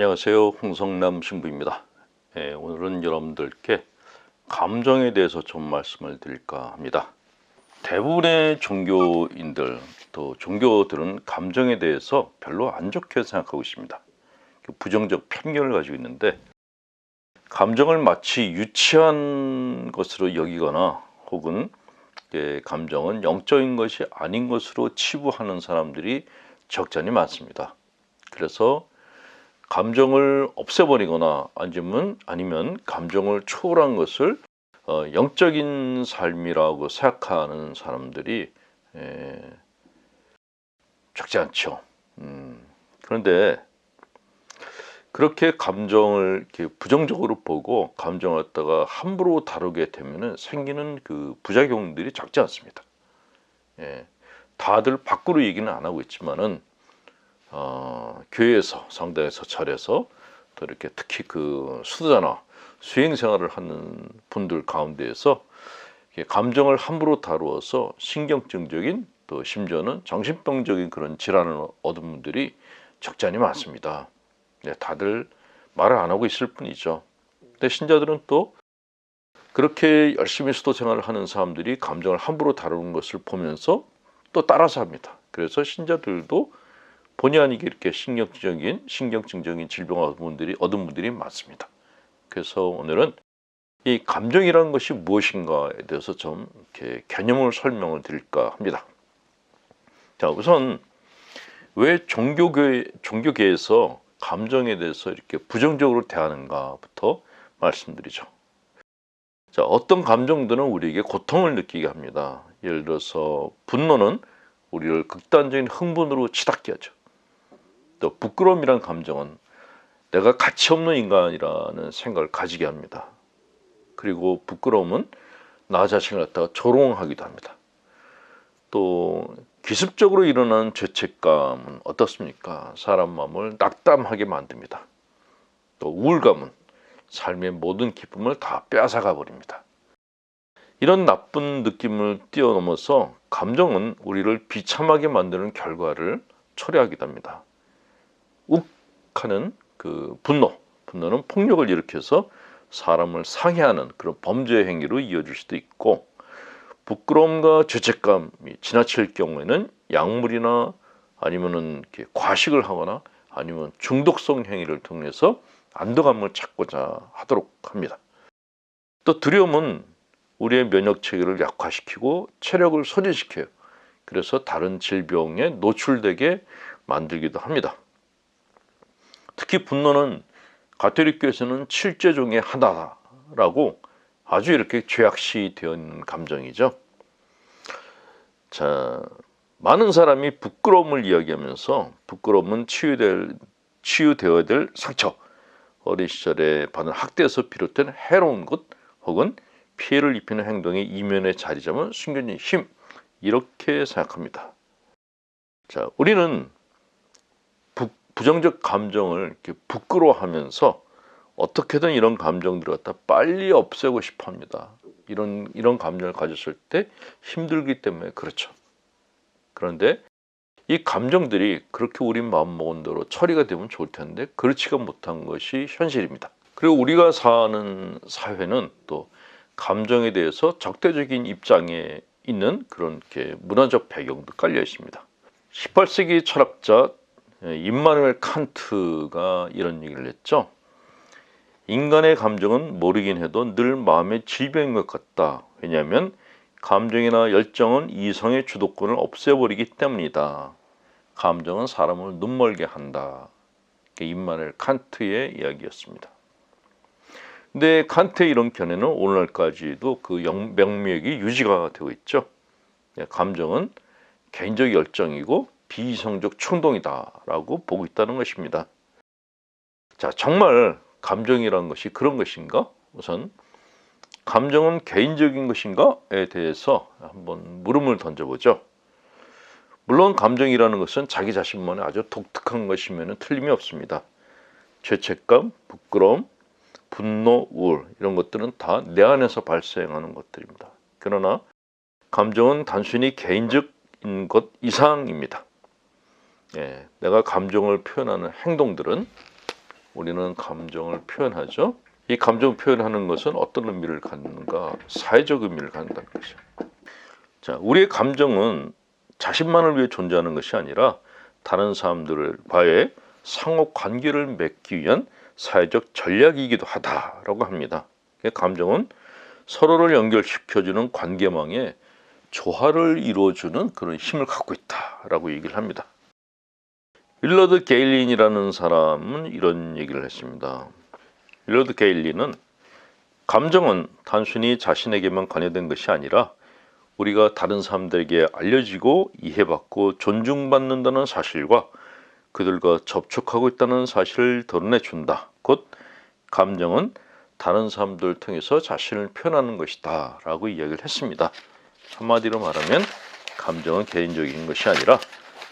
안녕하세요. 홍성남 신부입니다. 오늘은 여러분들께 감정에 대해서 좀 말씀을 드릴까 합니다. 대부분의 종교인들 또 종교들은 감정에 대해서 별로 안 좋게 생각하고 있습니다. 부정적 편견을 가지고 있는데, 감정을 마치 유치한 것으로 여기거나 혹은 감정은 영적인 것이 아닌 것으로 치부하는 사람들이 적잖이 많습니다. 그래서 감정을 없애버리거나 아니면 감정을 초월한 것을 영적인 삶이라고 생각하는 사람들이 적지 않죠. 그런데 그렇게 감정을 이렇게 부정적으로 보고 감정을 갖다가 함부로 다루게 되면 생기는 그 부작용들이 적지 않습니다. 다들 밖으로 얘기는 안 하고 있지만은 교회에서, 성당에서, 절에서 또 이렇게 특히 그 수도자나 수행 생활을 하는 분들 가운데에서 감정을 함부로 다루어서 신경증적인 또 심지어는 정신병적인 그런 질환을 얻은 분들이 적지 않이 많습니다. 다들 말을 안 하고 있을 뿐이죠. 근데 신자들은 또 그렇게 열심히 수도 생활을 하는 사람들이 감정을 함부로 다루는 것을 보면서 또 따라서 합니다. 그래서 신자들도 본의 아니게 이렇게 신경증적인 질병을 얻은 분들이 많습니다. 그래서 오늘은 이 감정이라는 것이 무엇인가에 대해서 좀 이렇게 개념을 설명을 드릴까 합니다. 자, 우선 왜 종교계에서 감정에 대해서 이렇게 부정적으로 대하는가부터 말씀드리죠. 자, 어떤 감정들은 우리에게 고통을 느끼게 합니다. 예를 들어서 분노는 우리를 극단적인 흥분으로 치닫게 하죠. 또 부끄러움이란 감정은 내가 가치 없는 인간이라는 생각을 가지게 합니다. 그리고 부끄러움은 나 자신을 갖다가 조롱하기도 합니다. 또 기습적으로 일어나는 죄책감은 어떻습니까? 사람 마음을 낙담하게 만듭니다. 또 우울감은 삶의 모든 기쁨을 다 빼앗아가 버립니다. 이런 나쁜 느낌을 뛰어넘어서 감정은 우리를 비참하게 만드는 결과를 초래하기도 합니다. 욱하는 그 분노는 폭력을 일으켜서 사람을 상해하는 그런 범죄 행위로 이어질 수도 있고, 부끄러움과 죄책감이 지나칠 경우에는 약물이나 아니면은 이렇게 과식을 하거나 아니면 중독성 행위를 통해서 안도감을 찾고자 하도록 합니다. 또 두려움은 우리의 면역 체계를 약화시키고 체력을 소진시켜요. 그래서 다른 질병에 노출되게 만들기도 합니다. 특히 분노는 가톨릭교에서는 7죄 중에 하나라고 아주 이렇게 죄악시되어 있는 감정이죠. 자, 많은 사람이 부끄러움을 이야기하면서 부끄러움은 치유되어야 될 상처, 어린 시절에 받은 학대에서 비롯된 해로운 것 혹은 피해를 입히는 행동의 이면에 자리 잡은 숨겨진 힘, 이렇게 생각합니다. 자, 우리는 부정적 감정을 이렇게 부끄러워하면서 어떻게든 이런 감정들을 갖다 빨리 없애고 싶어 합니다. 이런 감정을 가졌을 때 힘들기 때문에 그렇죠. 그런데 이 감정들이 그렇게 우리 마음먹은 대로 처리가 되면 좋을 텐데 그렇지가 못한 것이 현실입니다. 그리고 우리가 사는 사회는 또 감정에 대해서 적대적인 입장에 있는 그런 문화적 배경도 깔려 있습니다. 18세기 철학자 임마누엘 칸트가 이런 얘기를 했죠. 인간의 감정은 모르긴 해도 늘 마음의 질병인 것 같다. 왜냐하면 감정이나 열정은 이성의 주도권을 없애버리기 때문이다. 감정은 사람을 눈멀게 한다. 임마누엘 칸트의 이야기였습니다. 근데 칸트의 이런 견해는 오늘날까지도 그 명맥이 유지가 되고 있죠. 감정은 개인적 열정이고 비이성적 충동이다라고 보고 있다는 것입니다. 자, 정말 감정이라는 것이 그런 것인가? 우선 감정은 개인적인 것인가에 대해서 한번 물음을 던져보죠. 물론 감정이라는 것은 자기 자신만의 아주 독특한 것이면 틀림이 없습니다. 죄책감, 부끄러움, 분노, 우울, 이런 것들은 다 내 안에서 발생하는 것들입니다. 그러나 감정은 단순히 개인적인 것 이상입니다. 내가 감정을 표현하는 행동들은 우리는 감정을 표현하죠. 이 감정 표현하는 것은 어떤 의미를 갖는가? 사회적 의미를 갖는다는 것이죠. 자, 우리의 감정은 자신만을 위해 존재하는 것이 아니라 다른 사람들과의 상호 관계를 맺기 위한 사회적 전략이기도 하다라고 합니다. 감정은 서로를 연결시켜주는 관계망에 조화를 이루어주는 그런 힘을 갖고 있다라고 얘기를 합니다. 윌러드 게일린이라는 사람은 이런 얘기를 했습니다. 윌러드 게일린은 감정은 단순히 자신에게만 관여된 것이 아니라 우리가 다른 사람들에게 알려지고 이해받고 존중받는다는 사실과 그들과 접촉하고 있다는 사실을 드러내준다. 곧 감정은 다른 사람들을 통해서 자신을 표현하는 것이다 라고 이야기를 했습니다. 한마디로 말하면 감정은 개인적인 것이 아니라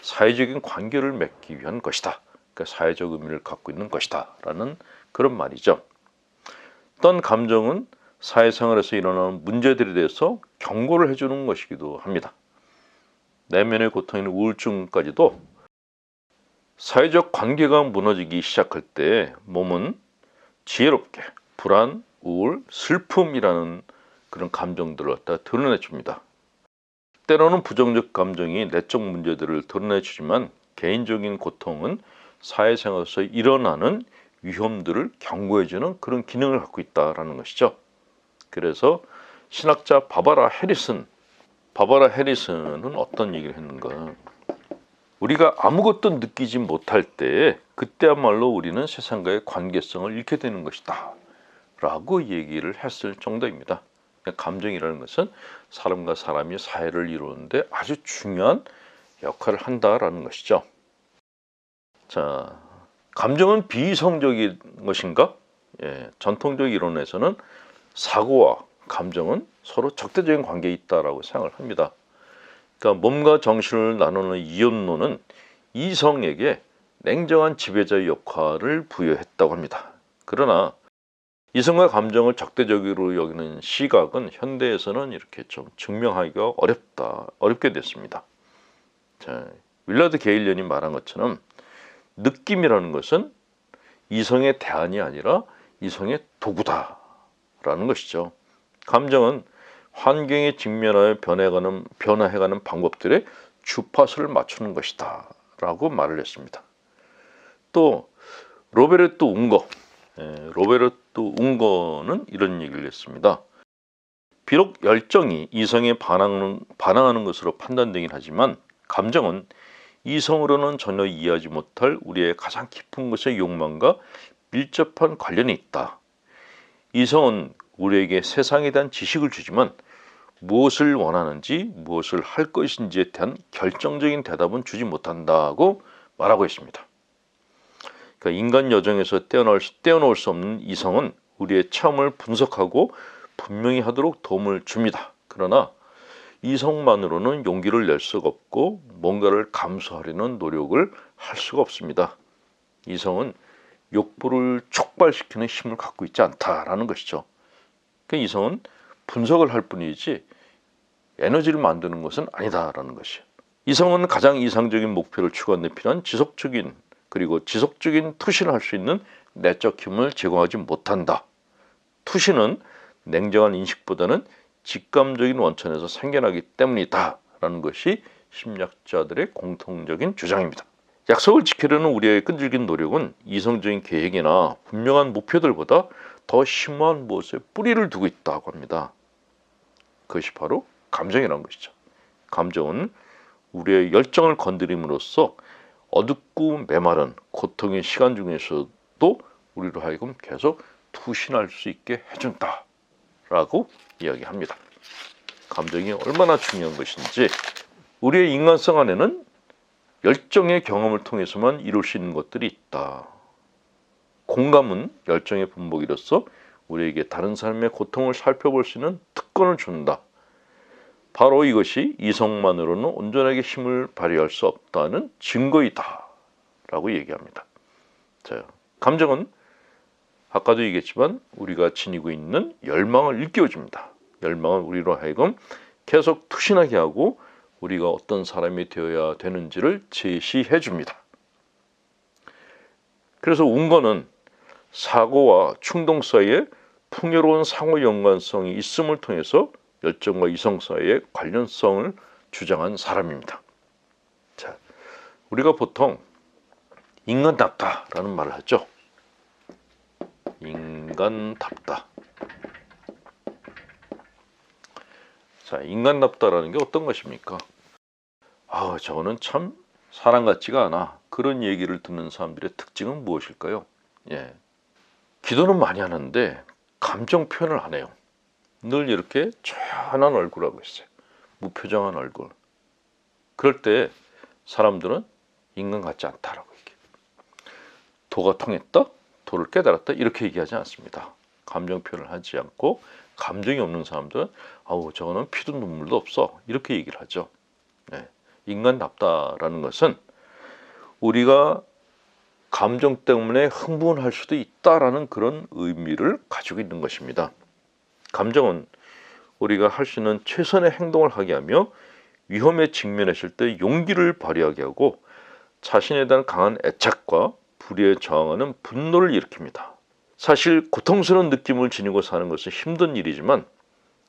사회적인 관계를 맺기 위한 것이다. 그러니까 사회적 의미를 갖고 있는 것이다 라는 그런 말이죠. 어떤 감정은 사회생활에서 일어나는 문제들에 대해서 경고를 해주는 것이기도 합니다. 내면의 고통인 우울증까지도 사회적 관계가 무너지기 시작할 때 몸은 지혜롭게 불안, 우울, 슬픔이라는 그런 감정들을 갖다 드러내줍니다. 때로는 부정적 감정이 내적 문제들을 드러내주지만 개인적인 고통은 사회생활에서 일어나는 위험들을 경고해주는 그런 기능을 갖고 있다는 것이죠. 그래서 신학자 바바라 해리슨은 어떤 얘기를 했는가? 우리가 아무것도 느끼지 못할 때 그때야말로 우리는 세상과의 관계성을 잃게 되는 것이다 라고 얘기를 했을 정도입니다. 감정이라는 것은 사람과 사람이 사회를 이루는데 아주 중요한 역할을 한다라는 것이죠. 자, 감정은 비이성적인 것인가? 전통적 이론에서는 사고와 감정은 서로 적대적인 관계에 있다라고 생각을 합니다. 그러니까 몸과 정신을 나누는 이온론은 이성에게 냉정한 지배자의 역할을 부여했다고 합니다. 그러나 이성과 감정을 적대적으로 여기는 시각은 현대에서는 이렇게 좀 증명하기가 어렵게 됐습니다. 자, 윌러드 게일린이 말한 것처럼 느낌이라는 것은 이성의 대안이 아니라 이성의 도구다라는 것이죠. 감정은 환경에 직면하여 변화해가는 방법들의 주파수를 맞추는 것이다 라고 말을 했습니다. 또 로베르토 웅거는 이런 얘기를 했습니다. 비록 열정이 이성에 반항하는 것으로 판단되긴 하지만 감정은 이성으로는 전혀 이해하지 못할 우리의 가장 깊은 것의 욕망과 밀접한 관련이 있다. 이성은 우리에게 세상에 대한 지식을 주지만 무엇을 원하는지 무엇을 할 것인지에 대한 결정적인 대답은 주지 못한다고 말하고 있습니다. 그러니까 인간 여정에서 떼어놓을 수 없는 이성은 우리의 체험을 분석하고 분명히 하도록 도움을 줍니다. 그러나 이성만으로는 용기를 낼 수가 없고 뭔가를 감수하려는 노력을 할 수가 없습니다. 이성은 욕구를 촉발시키는 힘을 갖고 있지 않다라는 것이죠. 그러니까 이성은 분석을 할 뿐이지 에너지를 만드는 것은 아니다라는 것이에요. 이성은 가장 이상적인 목표를 추구하는 데 필요한 지속적인 투신을 할 수 있는 내적 힘을 제공하지 못한다. 투신은 냉정한 인식보다는 직감적인 원천에서 생겨나기 때문이다 라는 것이 심리학자들의 공통적인 주장입니다. 약속을 지키려는 우리의 끈질긴 노력은 이성적인 계획이나 분명한 목표들보다 더 심오한 무엇에 뿌리를 두고 있다고 합니다. 그것이 바로 감정이라는 것이죠. 감정은 우리의 열정을 건드림으로써 어둡고 메마른 고통의 시간 중에서도 우리로 하여금 계속 투신할 수 있게 해준다 라고 이야기합니다. 감정이 얼마나 중요한 것인지 우리의 인간성 안에는 열정의 경험을 통해서만 이룰 수 있는 것들이 있다. 공감은 열정의 분복이로서 우리에게 다른 사람의 고통을 살펴볼 수 있는 특권을 준다. 바로 이것이 이성만으로는 온전하게 힘을 발휘할 수 없다는 증거이다 라고 얘기합니다. 자, 감정은 아까도 얘기했지만 우리가 지니고 있는 열망을 일깨워줍니다. 열망은 우리로 하여금 계속 투신하게 하고 우리가 어떤 사람이 되어야 되는지를 제시해 줍니다. 그래서 웅거는 사고와 충동 사이에 풍요로운 상호 연관성이 있음을 통해서 열정과 이성 사이의 관련성을 주장한 사람입니다. 자, 우리가 보통 인간답다라는 말을 하죠. 인간답다. 자, 인간답다라는 게 어떤 것입니까? 저거는 참 사람 같지가 않아. 그런 얘기를 듣는 사람들의 특징은 무엇일까요? 예, 기도는 많이 하는데 감정 표현을 안 해요. 늘 이렇게 조용한 얼굴하고 있어요. 무표정한 얼굴. 그럴 때 사람들은 인간 같지 않다라고 얘기해요. 도가 통했다? 도를 깨달았다? 이렇게 얘기하지 않습니다. 감정 표현을 하지 않고 감정이 없는 사람들은 저거는 피도 눈물도 없어. 이렇게 얘기를 하죠. 네. 인간답다라는 것은 우리가 감정 때문에 흥분할 수도 있다라는 그런 의미를 가지고 있는 것입니다. 감정은 우리가 할 수 있는 최선의 행동을 하게 하며 위험에 직면했을 때 용기를 발휘하게 하고 자신에 대한 강한 애착과 불의에 저항하는 분노를 일으킵니다. 사실 고통스러운 느낌을 지니고 사는 것은 힘든 일이지만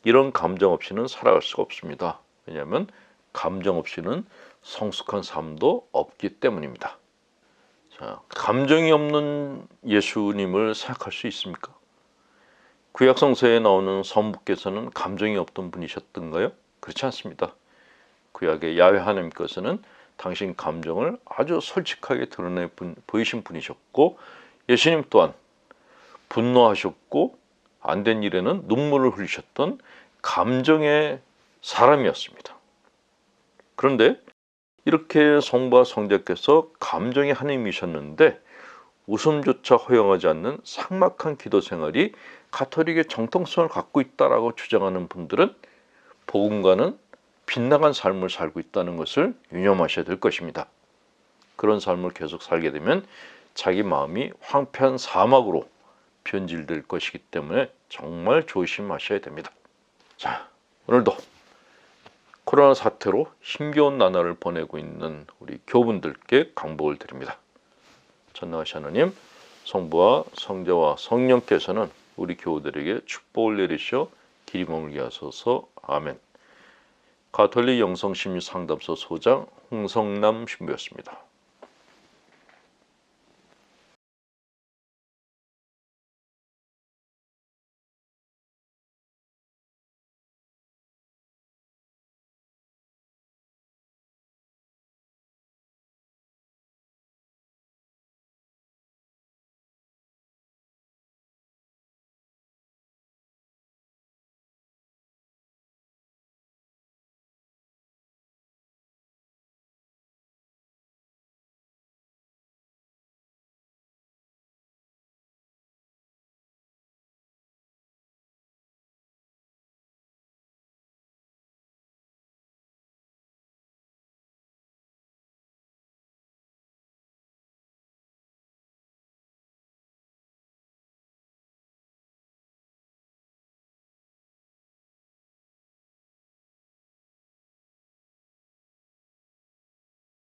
이런 감정 없이는 살아갈 수가 없습니다. 왜냐하면 감정 없이는 성숙한 삶도 없기 때문입니다. 자, 감정이 없는 예수님을 생각할 수 있습니까? 구약성서에 나오는 성부께서는 감정이 없던 분이셨던가요? 그렇지 않습니다. 구약의 야훼 하나님께서는 당신 감정을 아주 솔직하게 드러내 보이신 분이셨고, 예수님 또한 분노하셨고 안 된 일에는 눈물을 흘리셨던 감정의 사람이었습니다. 그런데 이렇게 성부와 성자께서 감정의 하나님이셨는데 웃음조차 허용하지 않는 삭막한 기도 생활이 가톨릭의 정통성을 갖고 있다라고 주장하는 분들은 복음과는 빗나간 삶을 살고 있다는 것을 유념하셔야 될 것입니다. 그런 삶을 계속 살게 되면 자기 마음이 황폐한 사막으로 변질될 것이기 때문에 정말 조심하셔야 됩니다. 자, 오늘도 코로나 사태로 힘겨운 나날을 보내고 있는 우리 교우분들께 강복을 드립니다. 전능하신 하나님, 성부와 성자와 성령께서는 우리 교우들에게 축복을 내리셔 길이 머물게 하소서. 아멘. 가톨릭 영성심리 상담소 소장 홍성남 신부였습니다.